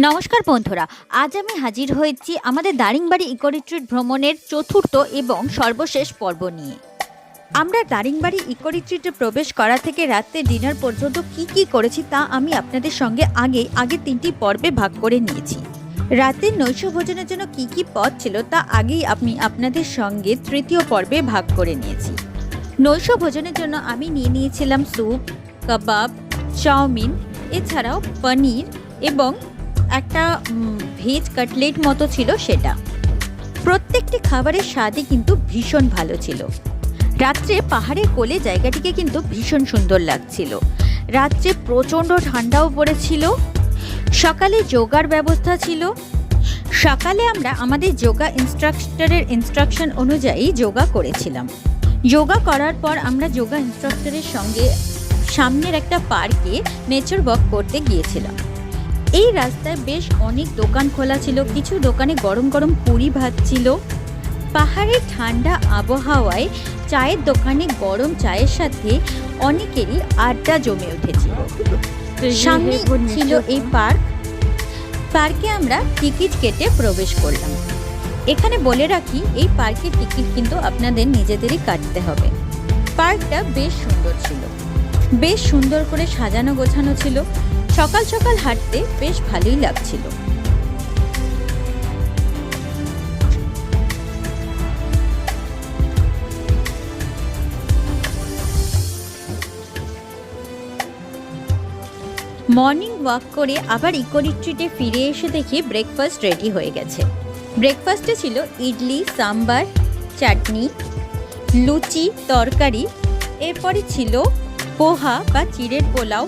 নমস্কার বন্ধুরা, আজ আমি হাজির হয়েছি আমাদের দারিংবাড়ি ইকো রিট্রিট ভ্রমণের চতুর্থ এবং সর্বশেষ পর্ব নিয়ে। আমরা দারিংবাড়ি ইকো রিট্রিটে প্রবেশ করা থেকে রাত্রে ডিনার পর্যন্ত কি করেছি তা আমি আপনাদের সঙ্গে আগে তিনটি পর্বে ভাগ করে নিয়েছি। রাতের নৈশ ভোজনের জন্য কি পদ ছিল তা আগেই আমি আপনাদের সঙ্গে তৃতীয় পর্বে ভাগ করে নিয়েছি। নৈশ ভোজনের জন্য আমি নিয়ে নিয়েছিলাম স্যুপ, কাবাব, চাউমিন, এছাড়াও পনির এবং একটা ভেজ কাটলেট মতো ছিল সেটা। প্রত্যেকটি খাবারের স্বাদই কিন্তু ভীষণ ভালো ছিল। রাত্রে পাহাড়ের কোলে জায়গাটিকে কিন্তু ভীষণ সুন্দর লাগছিল। রাত্রে প্রচণ্ড ঠান্ডাও পড়েছিল। সকালে যোগার ব্যবস্থা ছিল। সকালে আমরা আমাদের যোগা ইনস্ট্রাক্টরের ইনস্ট্রাকশন অনুযায়ী যোগা করেছিলাম। যোগা করার পর আমরা যোগা ইনস্ট্রাক্টরের সঙ্গে সামনের একটা পার্কে নেচার ওয়াক করতে গিয়েছিলাম। এই রাস্তায় বেশ অনেক দোকান খোলা ছিল। কিছু দোকানে গরম গরম পুরি ভাত ছিল। পাহাড়ের ঠান্ডা আবহাওয়ায় চায়ের দোকানে গরম চায়ের সাথে অনেকেরই আড্ডা জমে উঠেছিল। সামনে ছিল এই পার্কে আমরা টিকিট কেটে প্রবেশ করলাম। এখানে বলে রাখি, এই পার্কের টিকিট কিন্তু আপনাদের নিজেদেরই কাটতে হবে। পার্কটা বেশ সুন্দর ছিল, বেশ সুন্দর করে সাজানো গোছানো ছিল। সকাল সকাল হাঁটতে বেশ ভালোই লাগছিল। মর্নিং ওয়াক করে আবার ইকো রিট্রিটে ফিরে এসে দেখি ব্রেকফাস্ট রেডি হয়ে গেছে। ব্রেকফাস্টে ছিল ইডলি, সাম্বার, চাটনি, লুচি, তরকারি, এরপরে ছিল পোহা বা চিড়ের পোলাও,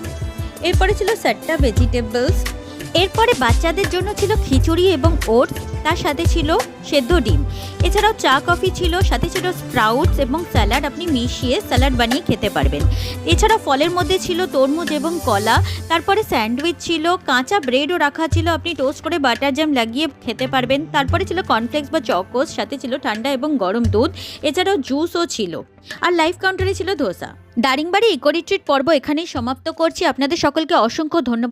এরপরে ছিল সাট্টা ভেজিটেবলস, এরপরে বাচ্চাদের জন্য ছিল খিচুড়ি এবং ওটস, তার সাথে ছিল সেদ্ধ ডিম, এছাড়াও চা কফি ছিল, সাথে ছিল স্প্রাউটস এবং স্যালাড, আপনি মিশিয়ে স্যালাড বানিয়ে খেতে পারবেন। এছাড়া ফলের মধ্যে ছিল তরমুজ এবং কলা, তারপরে স্যান্ডউইচ ছিল, কাঁচা ব্রেডও রাখা ছিল, আপনি টোস্ট করে বাটার জ্যাম লাগিয়ে খেতে পারবেন। তারপরে ছিল কর্নফ্লেক্স বা চকোস, সাথে ছিল ঠান্ডা এবং গরম দুধ, এছাড়াও জুসও ছিল। আর লাইভ কাউন্টারে ছিল ধোসা। দারিংবাড়ি ইকো রিট্রিট পর্ব এখানেই সমাপ্ত করছি। আপনাদের সকলকে অসংখ্য ধন্যবাদ।